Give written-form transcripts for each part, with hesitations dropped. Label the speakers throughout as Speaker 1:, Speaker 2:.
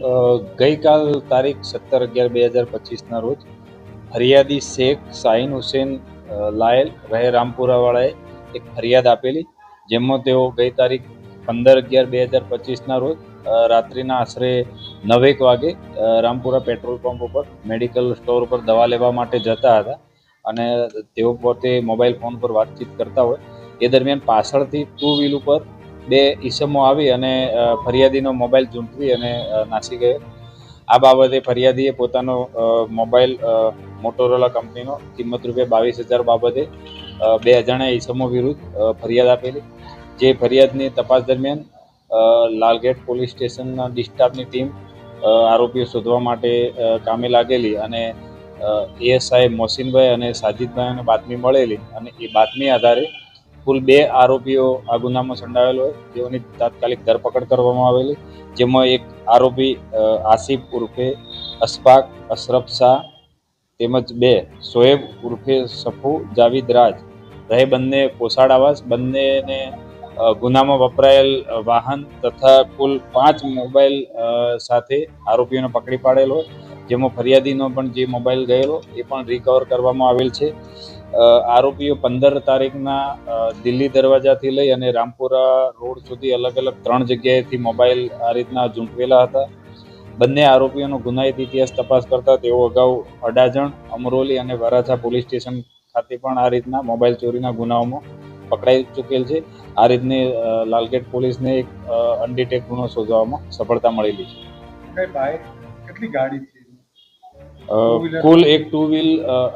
Speaker 1: ગઈકાલ તારીખ 17/11/2025ના રોજ ફરિયાદી શેખ શાહીન હુસેન લાયલ રહે રામપુરાવાળાએ એક ફરિયાદ આપેલી, જેમાં તેઓ ગઈ તારીખ 15/11/2025ના રોજ રાત્રિના આશરે 9 વાગે રામપુરા પેટ્રોલ પંપ ઉપર મેડિકલ સ્ટોર ઉપર દવા લેવા માટે જતા હતા અને તેઓ પોતે મોબાઈલ ફોન પર વાતચીત કરતા હોય એ દરમિયાન પાછળથી 2 વ્હીલ ઉપર 2 ઈસમો આવી અને ફરિયાદીનો મોબાઈલ ઝૂંટવી અને નાસી ગયો. આ બાબતે ફરિયાદીએ પોતાનો મોબાઈલ મોટોરોલા કંપનીનો કિંમત ₹22,000 બાબતે 2 અજાણ્યા ઈસમો વિરુદ્ધ ફરિયાદ આપેલી. જે ફરિયાદની તપાસ દરમિયાન લાલગેટ પોલીસ સ્ટેશનના ડિસ્ટાફની ટીમ આરોપીઓ શોધવા માટે કામે લાગેલી અને એએસઆઈ મોહસિનભાઈ અને સાજિદભાઈને બાતમી મળેલી અને એ બાતમી આધારે કુલ 2 આરોપીઓ આ ગુનામાં સંડોવાયેલ હોય જેઓની તાત્કાલિક ધરપકડ કરવામાં આવેલી, જેમાં એક આરોપી આસિફ ઉર્ફે અશફાક અશરફ શાહ તેમજ 2 શોએબ ઉર્ફે સફુ જાવીદ રાજ રહે બંને પોસાડ આવાસ, બંનેને ગુનામાં વપરાયેલ વાહન તથા કુલ 5 મોબાઈલ સાથે આરોપીઓને પકડી પાડેલ હોય, જેમાં ફરિયાદીનો પણ જે મોબાઈલ ગયેલો એ પણ રિકવર કરવામાં આવેલ છે. આરોપીઓ 15 તારીખના દિલ્હી દરવાજાથી લઈ અને રામપુરા રોડ સુધી અલગ અલગ 3 જગ્યાએથી મોબાઈલ આ રીતના ઝૂંટવેલા હતા. બંને આરોપીઓનો ગુનાહિત ઇતિહાસ તપાસ કરતા તેઓ અગાઉ અડાજણ, અમરોલી અને વરાછા પોલીસ સ્ટેશન ખાતે પણ આ રીતના મોબાઈલ ચોરીના ગુનાઓમાં પકડાઈ ચૂકેલ છે. આ રીતની લાલગેટ પોલીસને એક અનડિટેક્ટ ગુનો શોધવામાં સફળતા મળેલી છે.
Speaker 2: કેટલી ગાડી છે?
Speaker 1: કુલ 1 2 વ્હીલ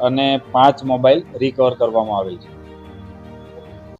Speaker 1: અને 5 મોબાઈલ રિકવર કરવામાં આવેલ છે.